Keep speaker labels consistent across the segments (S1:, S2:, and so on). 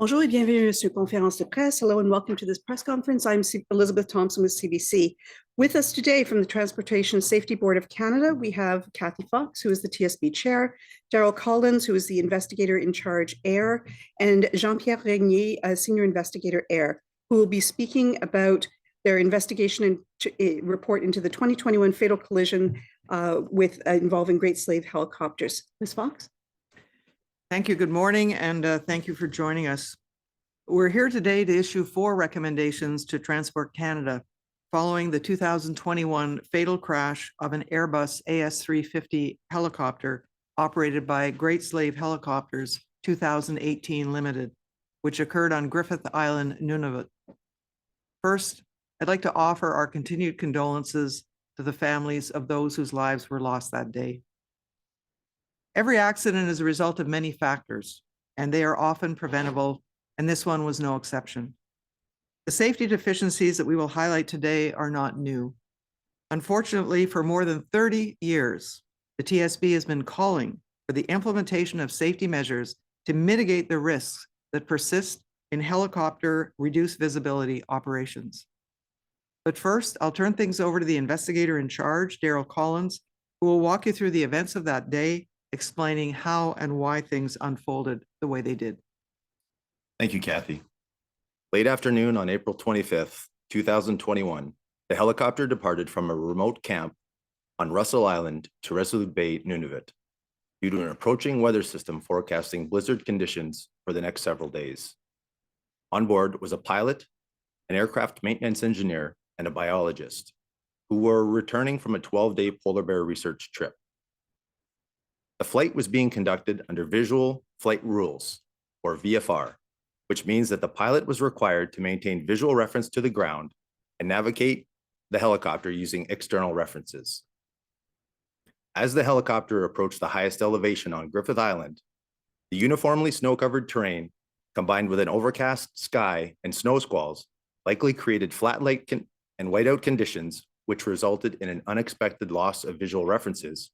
S1: Bonjour et bienvenue à cette conférence de presse. Hello and welcome to this press conference. I'm Elizabeth Thompson with CBC. With us today from the Transportation Safety Board of Canada, we have Kathy Fox, who is the TSB chair, Daryl Collins, who is the investigator in charge air, and Jean-Pierre Regnier, a senior investigator air, who will be speaking about their investigation and report into the 2021 fatal collision involving Great Slave helicopters. Ms. Fox?
S2: Thank you. Good morning, and thank you for joining us. We're here today to issue 4 recommendations to Transport Canada following the 2021 fatal crash of an Airbus AS350 helicopter operated by Great Slave Helicopters 2018 Limited, which occurred on Griffith Island, Nunavut. First, I'd like to offer our continued condolences to the families of those whose lives were lost that day. Every accident is a result of many factors, and they are often preventable, and this one was no exception. The safety deficiencies that we will highlight today are not new. Unfortunately, for more than 30 years, the TSB has been calling for the implementation of safety measures to mitigate the risks that persist in helicopter reduced visibility operations. But first, I'll turn things over to the investigator in charge, Daryl Collins, who will walk you through the events of that day, explaining how and why things unfolded the way they did.
S3: Thank you, Kathy. Late afternoon on April 25th, 2021, the helicopter departed from a remote camp on Russell Island to Resolute Bay, Nunavut, due to an approaching weather system forecasting blizzard conditions for the next several days. On board was a pilot, an aircraft maintenance engineer, and a biologist, who were returning from a 12-day polar bear research trip. The flight was being conducted under Visual Flight Rules, or VFR, which means that the pilot was required to maintain visual reference to the ground and navigate the helicopter using external references. As the helicopter approached the highest elevation on Griffith Island, the uniformly snow-covered terrain, combined with an overcast sky and snow squalls, likely created flat light and whiteout conditions, which resulted in an unexpected loss of visual references,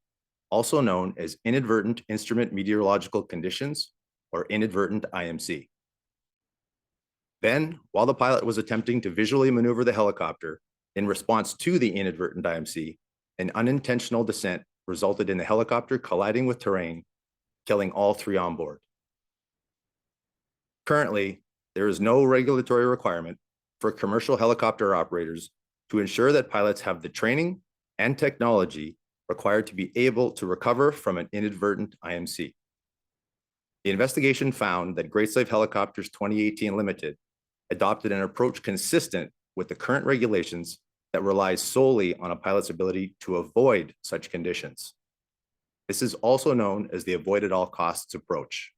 S3: also known as inadvertent instrument meteorological conditions, or inadvertent IMC. Then, while the pilot was attempting to visually maneuver the helicopter in response to the inadvertent IMC, an unintentional descent resulted in the helicopter colliding with terrain, killing all 3 on board. Currently, there is no regulatory requirement for commercial helicopter operators to ensure that pilots have the training and technology required to be able to recover from an inadvertent IMC. The investigation found that Great Slave Helicopters 2018 Limited adopted an approach consistent with the current regulations that relies solely on a pilot's ability to avoid such conditions. This is also known as the avoid at all costs approach.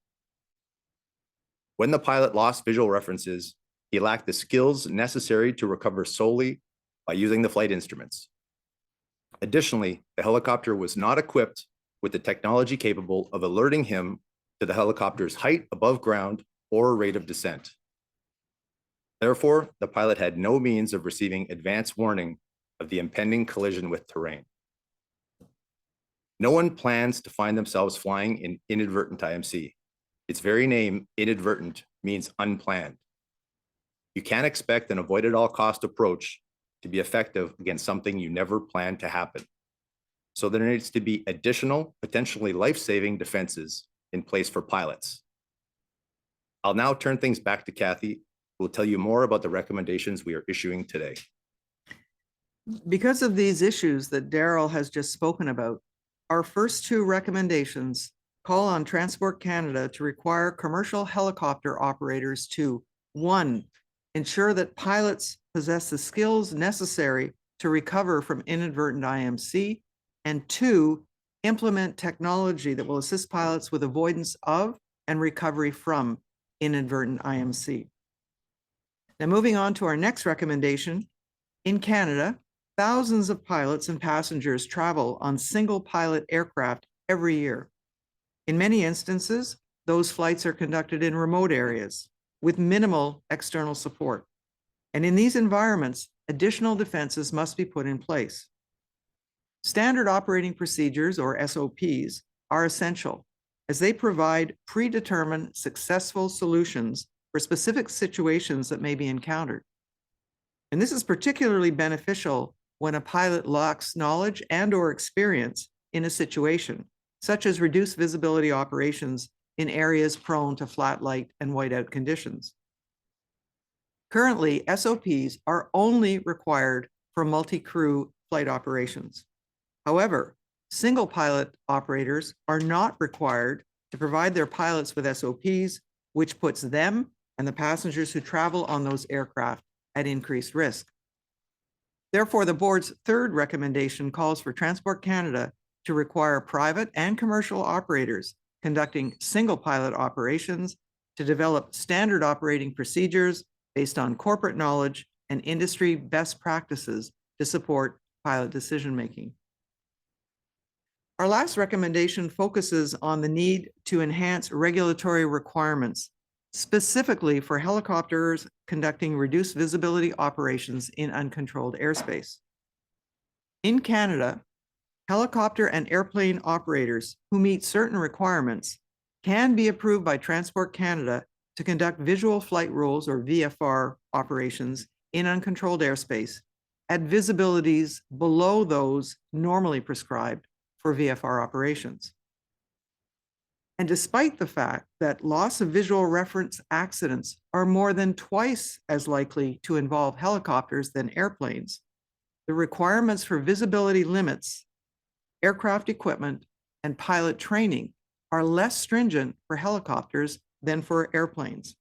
S3: When the pilot lost visual references, he lacked the skills necessary to recover solely by using the flight instruments. Additionally, the helicopter was not equipped with the technology capable of alerting him to the helicopter's height above ground or rate of descent. Therefore, the pilot had no means of receiving advance warning of the impending collision with terrain. No one plans to find themselves flying in inadvertent IMC. Its very name, inadvertent, means unplanned. You can't expect an avoid at all cost approach to be effective against something you never planned to happen. So there needs to be additional, potentially life-saving defenses in place for pilots. I'll now turn things back to Kathy, who will tell you more about the recommendations we are issuing today.
S2: Because of these issues that Daryl has just spoken about, our first 2 recommendations call on Transport Canada to require commercial helicopter operators to 1, ensure that pilots possess the skills necessary to recover from inadvertent IMC, and 2, implement technology that will assist pilots with avoidance of and recovery from inadvertent IMC. Now, moving on to our next recommendation, in Canada, thousands of pilots and passengers travel on single pilot aircraft every year. In many instances, those flights are conducted in remote areas with minimal external support. And in these environments, additional defenses must be put in place. Standard operating procedures, or SOPs, are essential as they provide predetermined successful solutions for specific situations that may be encountered. And this is particularly beneficial when a pilot lacks knowledge and/or experience in a situation, such as reduced visibility operations in areas prone to flat light and whiteout conditions. Currently, SOPs are only required for multi-crew flight operations. However, single pilot operators are not required to provide their pilots with SOPs, which puts them and the passengers who travel on those aircraft at increased risk. Therefore, the board's third recommendation calls for Transport Canada to require private and commercial operators conducting single pilot operations to develop standard operating procedures based on corporate knowledge and industry best practices to support pilot decision-making. Our last recommendation focuses on the need to enhance regulatory requirements, specifically for helicopters conducting reduced visibility operations in uncontrolled airspace. In Canada, helicopter and airplane operators who meet certain requirements can be approved by Transport Canada to conduct visual flight rules or VFR operations in uncontrolled airspace at visibilities below those normally prescribed for VFR operations. And despite the fact that loss of visual reference accidents are more than twice as likely to involve helicopters than airplanes, the requirements for visibility limits, aircraft equipment, and pilot training are less stringent for helicopters than for airplanes.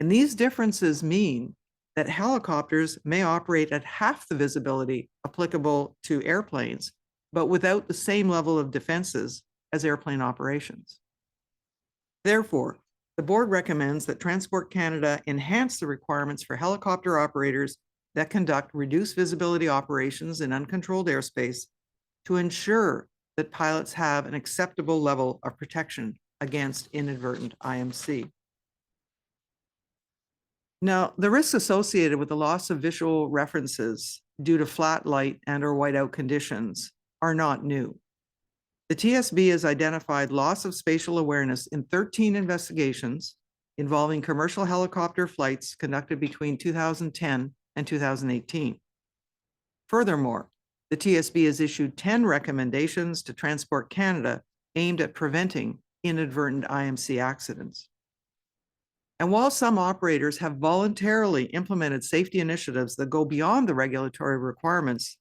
S2: And these differences mean that helicopters may operate at half the visibility applicable to airplanes, but without the same level of defenses as airplane operations. Therefore, the board recommends that Transport Canada enhance the requirements for helicopter operators that conduct reduced visibility operations in uncontrolled airspace to ensure that pilots have an acceptable level of protection against inadvertent IMC. Now, the risks associated with the loss of visual references due to flat light and/or whiteout conditions are not new. The TSB has identified loss of spatial awareness in 13 investigations involving commercial helicopter flights conducted between 2010 and 2018. Furthermore, the TSB has issued 10 recommendations to Transport Canada aimed at preventing inadvertent IMC accidents. And while some operators have voluntarily implemented safety initiatives that go beyond the regulatory requirements,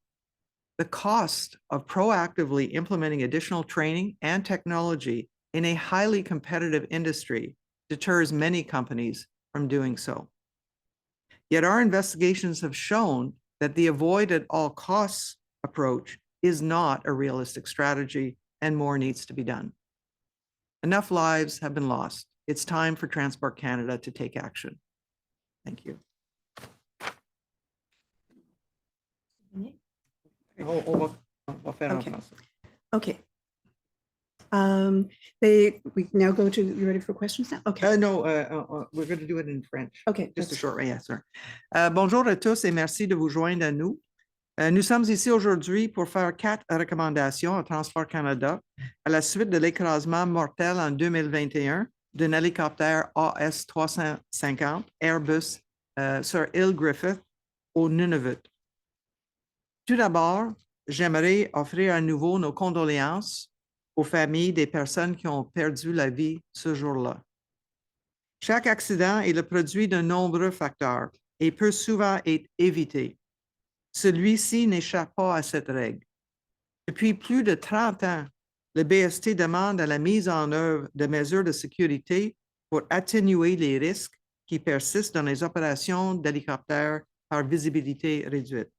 S2: the cost of proactively implementing additional training and technology in a highly competitive industry deters many companies from doing so. Yet our investigations have shown that the avoid at all costs approach is not a realistic strategy, and more needs to be done. Enough lives have been lost. It's time for Transport Canada to take action. Thank you. On va faire en
S1: Okay.
S2: français.
S1: Okay. We now go to, you ready for questions now? Okay.
S2: No, we're going to do it in French.
S1: Okay.
S2: Just a
S1: that's-
S2: short, yes, sir. Bonjour à tous et merci de vous joindre à nous. Nous sommes ici aujourd'hui pour faire 4 recommandations à Transport Canada à la suite de l'écrasement mortel en 2021 d'un hélicoptère AS350 Airbus sur île Griffith au Nunavut. Tout d'abord, j'aimerais offrir à nouveau nos condoléances aux familles des personnes qui ont perdu la vie ce jour-là. Chaque accident est le produit de nombreux facteurs et peut souvent être évité. Celui-ci n'échappe pas à cette règle. Depuis plus de 30 ans, le BST demande à la mise en œuvre de mesures de sécurité pour atténuer les risques qui persistent dans les opérations d'hélicoptères par visibilité réduite.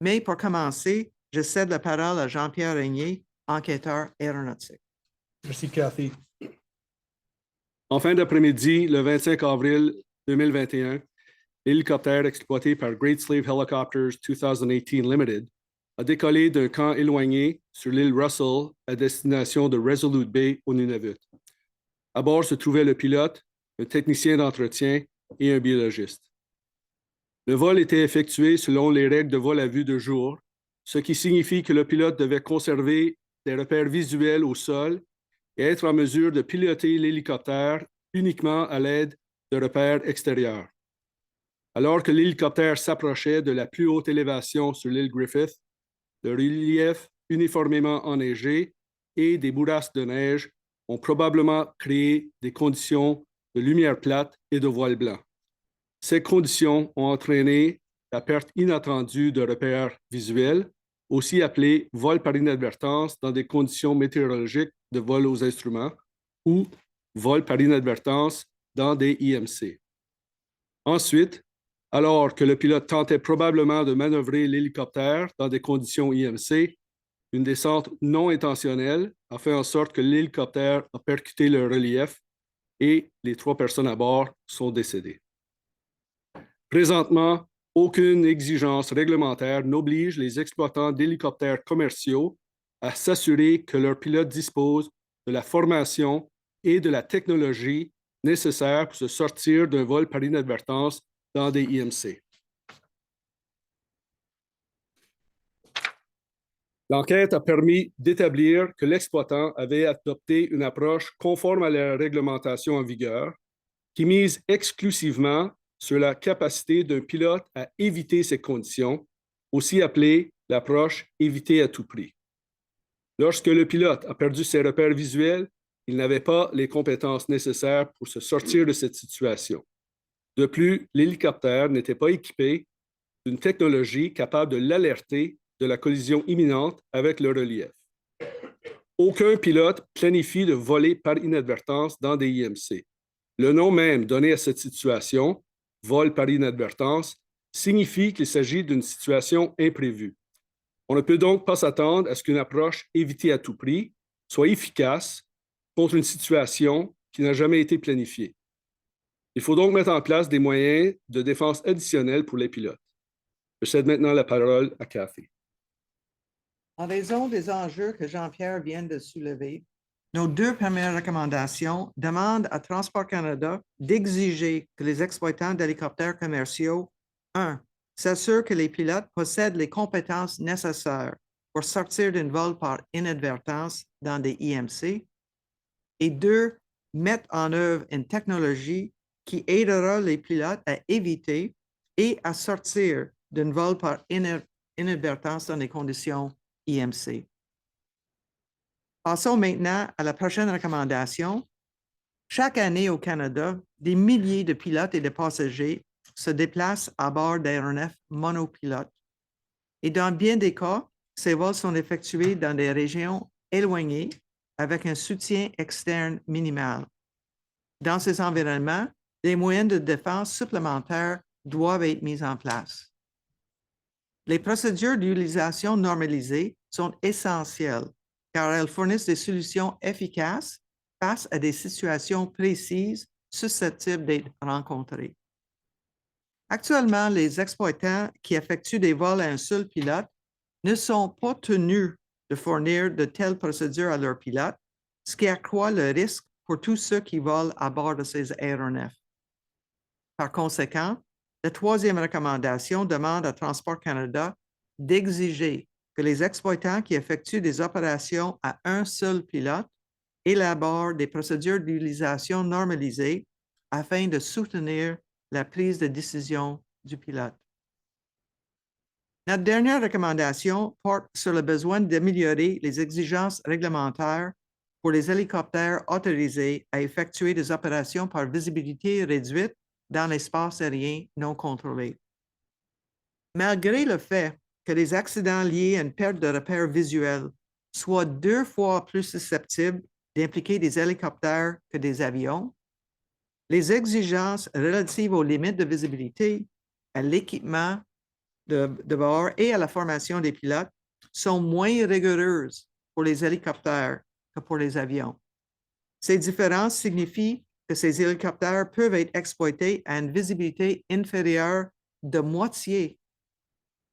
S2: Mais pour commencer, je cède la parole à Jean-Pierre Régnier, enquêteur aéronautique.
S4: Merci, Cathy. En fin d'après-midi, le 25 avril 2021, l'hélicoptère exploité par Great Slave Helicopters 2018 Limited a décollé d'un camp éloigné sur l'île Russell à destination de Resolute Bay au Nunavut. À bord se trouvaient le pilote, un technicien d'entretien et un biologiste. Le vol était effectué selon les règles de vol à vue de jour, ce qui signifie que le pilote devait conserver des repères visuels au sol et être en mesure de piloter l'hélicoptère uniquement à l'aide de repères extérieurs. Alors que l'hélicoptère s'approchait de la plus haute élévation sur l'île Griffith, le relief uniformément enneigé et des bourrasques de neige ont probablement créé des conditions de lumière plate et de voile blanc. Ces conditions ont entraîné la perte inattendue de repères visuels, aussi appelés vol par inadvertance dans des conditions météorologiques de vol aux instruments ou vol par inadvertance dans des IMC. Ensuite, alors que le pilote tentait probablement de manœuvrer l'hélicoptère dans des conditions IMC, une descente non intentionnelle a fait en sorte que l'hélicoptère a percuté le relief et les 3 personnes à bord sont décédées. Présentement, aucune exigence réglementaire n'oblige les exploitants d'hélicoptères commerciaux à s'assurer que leurs pilotes disposent de la formation et de la technologie nécessaires pour se sortir d'un vol par inadvertance dans des IMC. L'enquête a permis d'établir que l'exploitant avait adopté une approche conforme à la réglementation en vigueur, qui mise exclusivement sur la capacité d'un pilote à éviter ces conditions, aussi appelée l'approche éviter à tout prix. Lorsque le pilote a perdu ses repères visuels, il n'avait pas les compétences nécessaires pour se sortir de cette situation. De plus, l'hélicoptère n'était pas équipé d'une technologie capable de l'alerter de la collision imminente avec le relief. Aucun pilote planifie de voler par inadvertance dans des IMC. Le nom même donné à cette situation, vol par inadvertance, signifie qu'il s'agit d'une situation imprévue. On ne peut donc pas s'attendre à ce qu'une approche évitée à tout prix soit efficace contre une situation qui n'a jamais été planifiée. Il faut donc mettre en place des moyens de défense additionnels pour les pilotes. Je cède maintenant la parole à Cathy.
S2: En raison des enjeux que Jean-Pierre vient de soulever, nos 2 premières recommandations demandent à Transport Canada d'exiger que les exploitants d'hélicoptères commerciaux, 1, s'assurent que les pilotes possèdent les compétences nécessaires pour sortir d'un vol par inadvertance dans des IMC, et 2, mettent en œuvre une technologie qui aidera les pilotes à éviter et à sortir d'un vol par inadvertance dans des conditions IMC. Passons maintenant à la prochaine recommandation. Chaque année au Canada, des milliers de pilotes et de passagers se déplacent à bord d'aéronefs monopilotes. Et dans bien des cas, ces vols sont effectués dans des régions éloignées avec un soutien externe minimal. Dans ces environnements, des moyens de défense supplémentaires doivent être mis en place. Les procédures d'utilisation normalisées sont essentielles car elles fournissent des solutions efficaces face à des situations précises susceptibles d'être rencontrées. Actuellement, les exploitants qui effectuent des vols à un seul pilote ne sont pas tenus de fournir de telles procédures à leurs pilotes, ce qui accroît le risque pour tous ceux qui volent à bord de ces aéronefs. Par conséquent, la 3e recommandation demande à Transport Canada d'exiger que les exploitants qui effectuent des opérations à un seul pilote élaborent des procédures d'utilisation normalisées afin de soutenir la prise de décision du pilote. Notre dernière recommandation porte sur le besoin d'améliorer les exigences réglementaires pour les hélicoptères autorisés à effectuer des opérations par visibilité réduite dans l'espace aérien non contrôlé. Malgré le fait que les accidents liés à une perte de repères visuels soient 2 fois plus susceptibles d'impliquer des hélicoptères que des avions, les exigences relatives aux limites de visibilité, à l'équipement de bord et à la formation des pilotes sont moins rigoureuses pour les hélicoptères que pour les avions. Ces différences signifient que ces hélicoptères peuvent être exploités à une visibilité inférieure de moitié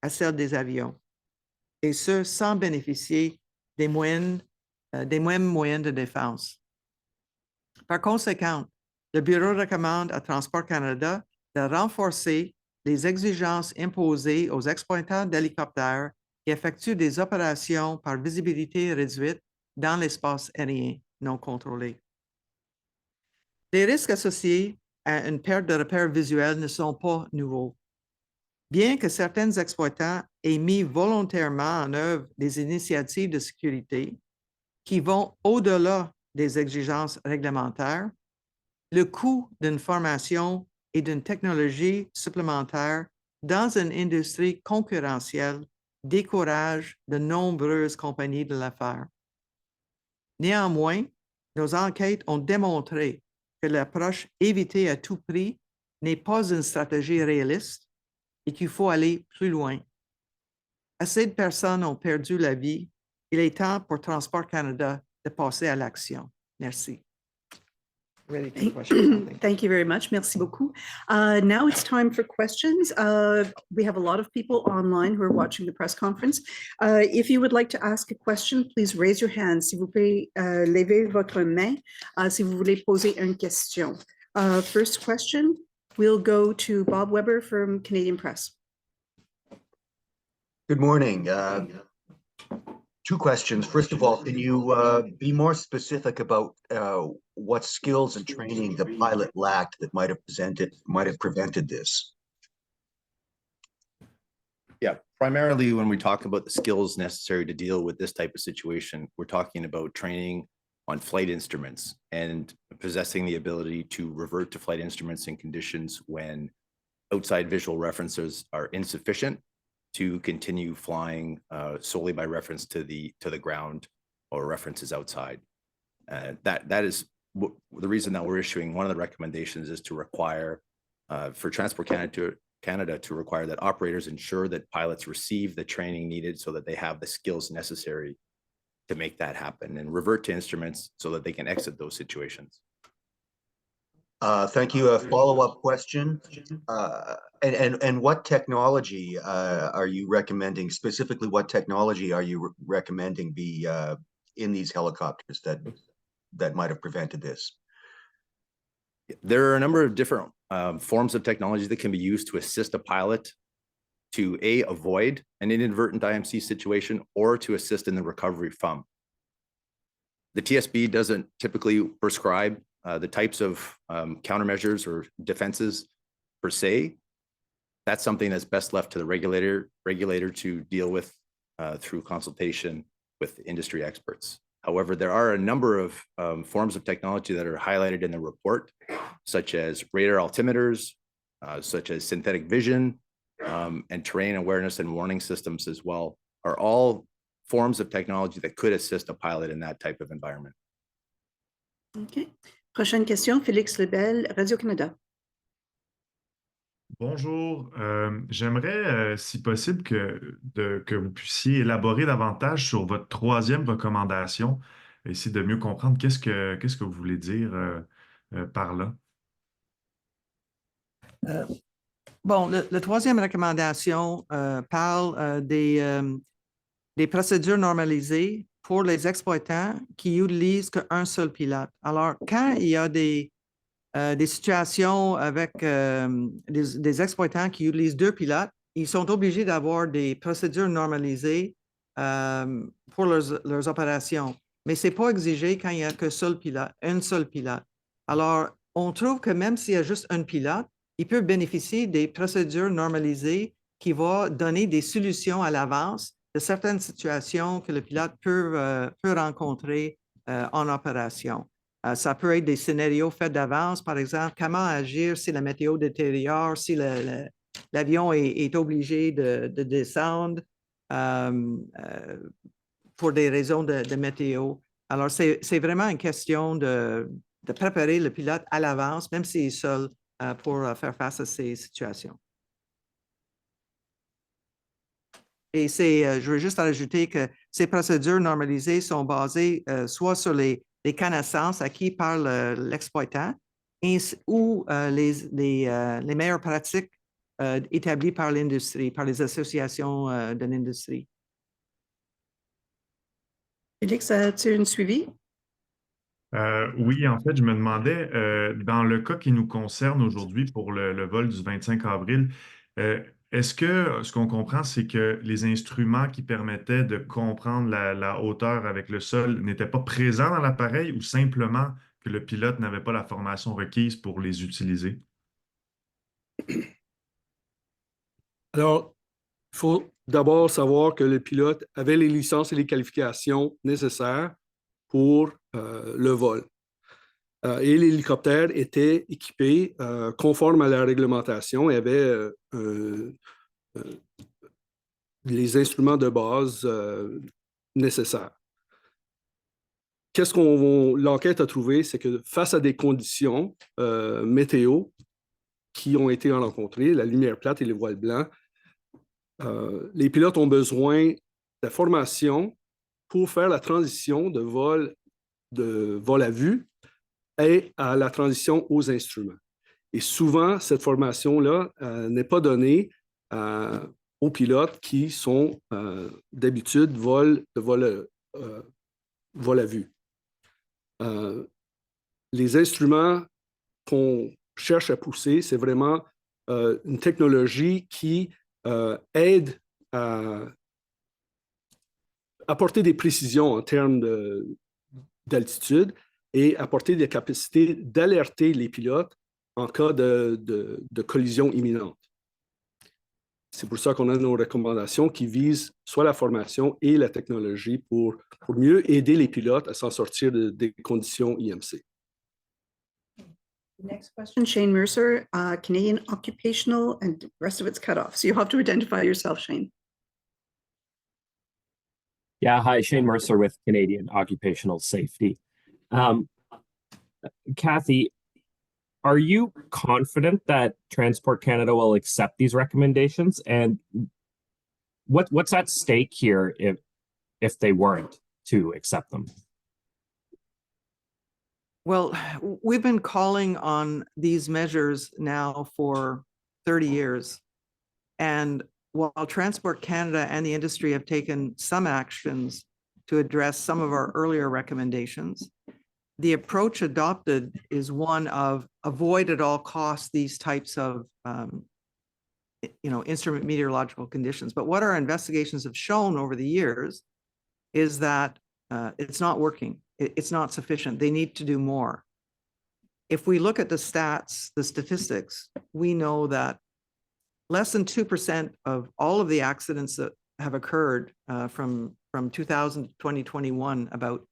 S2: à celle des avions, et ce, sans bénéficier des mêmes moyens de défense. Par conséquent, le Bureau recommande à Transport Canada de renforcer les exigences imposées aux exploitants d'hélicoptères qui effectuent des opérations par visibilité réduite dans l'espace aérien non contrôlé. Les risques associés à une perte de repères visuels ne sont pas nouveaux. Bien que certains exploitants aient mis volontairement en œuvre des initiatives de sécurité qui vont au-delà des exigences réglementaires, le coût d'une formation et d'une technologie supplémentaire dans une industrie concurrentielle décourage de nombreuses compagnies de l'affaire. Néanmoins, nos enquêtes ont démontré que l'approche éviter à tout prix n'est pas une stratégie réaliste et qu'il faut aller plus loin. Assez de personnes ont perdu la vie. Il est temps pour Transport Canada de passer à l'action. Merci. Ready for questions, I think.
S1: Thank you very much. Merci beaucoup. Now it's time for questions. We have a lot of people online who are watching the press conference. If you would like to ask a question, please raise your hand. S'il vous plaît, levez votre main si vous voulez poser une question. First question, we'll go to Bob Weber from Canadian Press.
S5: Good morning. Two questions. First of all, can you be more specific about what skills and training the pilot lacked that might have prevented this?
S3: Yeah, primarily when we talk about the skills necessary to deal with this type of situation, we're talking about training on flight instruments and possessing the ability to revert to flight instruments in conditions when outside visual references are insufficient to continue flying solely by reference to the ground or references outside. That is the reason that we're issuing one of the recommendations is to require for Transport Canada to require that operators ensure that pilots receive the training needed so that they have the skills necessary to make that happen and revert to instruments so that they can exit those situations.
S5: Thank you. A follow-up question. And what technology are you recommending? Specifically, what technology are you recommending be in these helicopters that might have prevented this?
S3: There are a number of different forms of technology that can be used to assist a pilot to avoid an inadvertent IMC situation or to assist in the recovery from. The TSB doesn't typically prescribe the types of countermeasures or defenses per se. That's something that's best left to the regulator to deal with through consultation with industry experts. However, there are a number of forms of technology that are highlighted in the report, such as radar altimeters, such as synthetic vision, and terrain awareness and warning systems as well, are all forms of technology that could assist a pilot in that type of environment.
S1: OK. Prochaine question, Félix Lebel, Radio-Canada.
S6: Bonjour, j'aimerais, si possible, que vous puissiez élaborer davantage sur votre troisième recommandation, essayer de mieux comprendre qu'est-ce que vous voulez dire par là.
S2: Bon, la troisième recommandation parle des procédures normalisées pour les exploitants qui utilisent qu'un seul pilote. Alors, quand il y a des situations avec des exploitants qui utilisent deux pilotes, ils sont obligés d'avoir des procédures normalisées pour leurs opérations. Mais ce n'est pas exigé quand il n'y a qu'un seul pilote. Alors, on trouve que même s'il y a juste un pilote, il peut bénéficier des procédures normalisées qui vont donner des solutions à l'avance de certaines situations que le pilote peut rencontrer en opération. Ça peut être des scénarios faits d'avance, par exemple, comment agir si la météo détériore, si l'avion est obligé de descendre pour des raisons de météo. Alors, c'est vraiment une question de préparer le pilote à l'avance, même s'il est seul, pour faire face à ces situations. Et je veux juste rajouter que ces procédures normalisées sont basées soit sur les connaissances acquises par l'exploitant ou les meilleures pratiques établies par l'industrie, par les associations de l'industrie.
S1: Félix, as-tu une suivi?
S6: Oui, en fait, je me demandais, dans le cas qui nous concerne aujourd'hui pour le vol du 25 avril, est-ce que ce qu'on comprend, c'est que les instruments qui permettaient de comprendre la hauteur avec le sol n'étaient pas présents dans l'appareil ou simplement que le pilote n'avait pas la formation requise pour les utiliser?
S4: Alors, il faut d'abord savoir que le pilote avait les licences et les qualifications nécessaires pour le vol. Et l'hélicoptère était équipé conforme à la réglementation et avait les instruments de base nécessaires. Qu'est-ce qu'on l'enquête a trouvé, c'est que face à des conditions météo qui ont été rencontrées, la lumière plate et les voiles blancs, les pilotes ont besoin de la formation pour faire la transition de vol à vue et à la transition aux instruments. Et souvent, cette formation-là n'est pas donnée aux pilotes qui sont d'habitude vol à vue. Les instruments qu'on cherche à pousser, c'est vraiment une technologie qui aide à apporter des précisions en termes d'altitude et apporter des capacités d'alerter les pilotes en cas de collision imminente. C'est pour ça qu'on a nos recommandations qui visent soit la formation et la technologie pour mieux aider les pilotes à s'en sortir des conditions IMC.
S1: Next question, Shane Mercer, Canadian Occupational, and the rest of it's cut off. So you have to identify yourself, Shane.
S7: Yeah, hi, Shane Mercer with Canadian Occupational Safety. Kathy, are you confident that Transport Canada will accept these recommendations? And what's at stake here if they weren't to accept them?
S2: Well, we've been calling on these measures now for 30 years. And while Transport Canada and the industry have taken some actions to address some of our earlier recommendations, the approach adopted is one of avoid at all costs these types of instrument meteorological conditions. But what our investigations have shown over the years is that it's not working. It's not sufficient. They need to do more. If we look at the stats, the statistics, we know that less than 2% of all of the accidents that have occurred from 2000 to 2021 about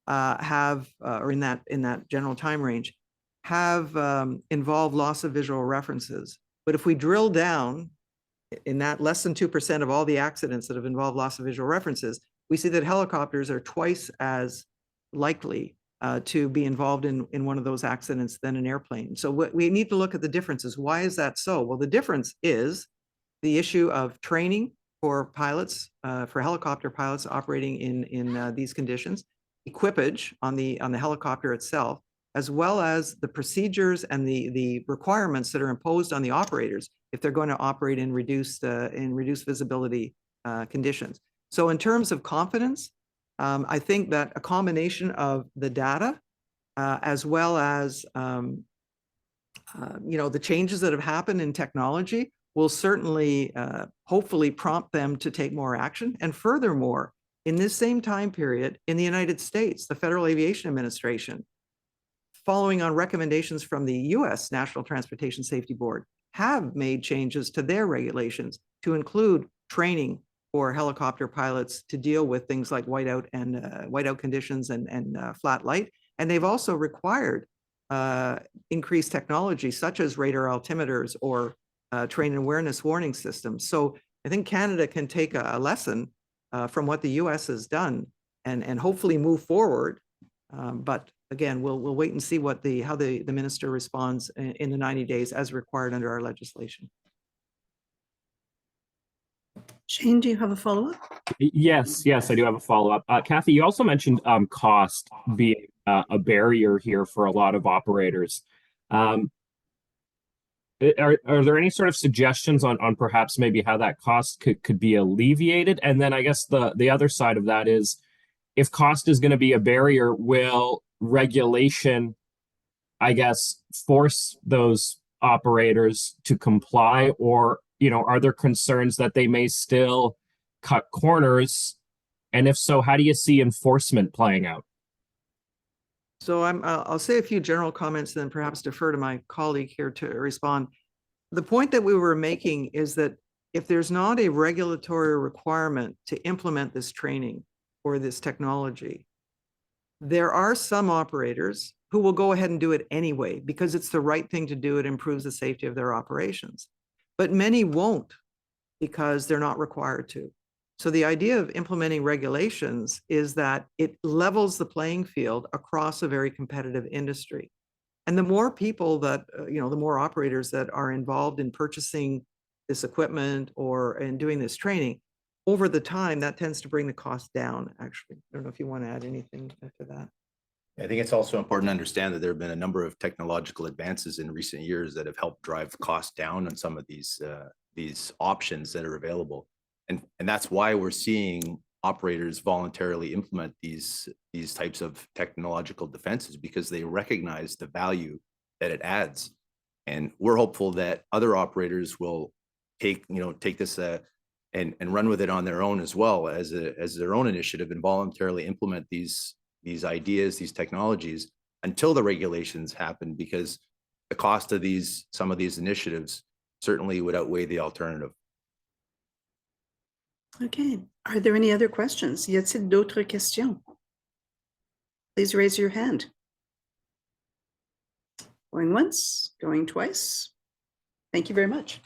S2: or in that general time range have involved loss of visual references. But if we drill down in that less than 2% of all the accidents that have involved loss of visual references, we see that helicopters are twice as likely to be involved in one of those accidents than an airplane. So we need to look at the differences. Why is that so? Well, the difference is the issue of training for pilots, for helicopter pilots operating in these conditions, equipage on the helicopter itself, as well as the procedures and the requirements that are imposed on the operators if they're going to operate in reduced visibility conditions. So in terms of confidence, I think that a combination of the data as well as the changes that have happened in technology will certainly hopefully prompt them to take more action. And furthermore, in this same time period in the United States, the Federal Aviation Administration, following on recommendations from the US National Transportation Safety Board, have made changes to their regulations to include training for helicopter pilots to deal with things like whiteout conditions and flat light. And they've also required increased technology such as radar altimeters or terrain awareness warning systems. So I think Canada can take a lesson from what the US has done and hopefully move forward. But again, we'll wait and see how the minister responds in the 90 days as required under our legislation.
S1: Shane, do you have a follow-up?
S7: Yes, I do have a follow-up. Kathy, you also mentioned cost being a barrier here for a lot of operators. Are there any sort of suggestions on perhaps maybe how that cost could be alleviated? And then I guess the other side of that is, if cost is going to be a barrier, will regulation, I guess, force those operators to comply? Or, are there concerns that they may still cut corners? And if so, how do you see enforcement playing out?
S2: So I'll say a few general comments, then perhaps defer to my colleague here to respond. The point that we were making is that if there's not a regulatory requirement to implement this training or this technology, there are some operators who will go ahead and do it anyway because it's the right thing to do. It improves the safety of their operations. But many won't because they're not required to. So the idea of implementing regulations is that it levels the playing field across a very competitive industry. And the more people that, the more operators that are involved in purchasing this equipment or in doing this training, over the time, that tends to bring the cost down, actually. I don't know if you want to add anything to that.
S3: I think it's also important to understand that there have been a number of technological advances in recent years that have helped drive costs down on some of these options that are available. And that's why we're seeing operators voluntarily implement these types of technological defenses, because they recognize the value that it adds. And we're hopeful that other operators will take this and run with it on their own as well as their own initiative and voluntarily implement these ideas, these technologies until the regulations happen, because the cost of some of these initiatives certainly would outweigh the alternative.
S1: Okay, are there any other questions? Y a-t-il d'autres questions? Please raise your hand. Going once, going twice. Thank you very much.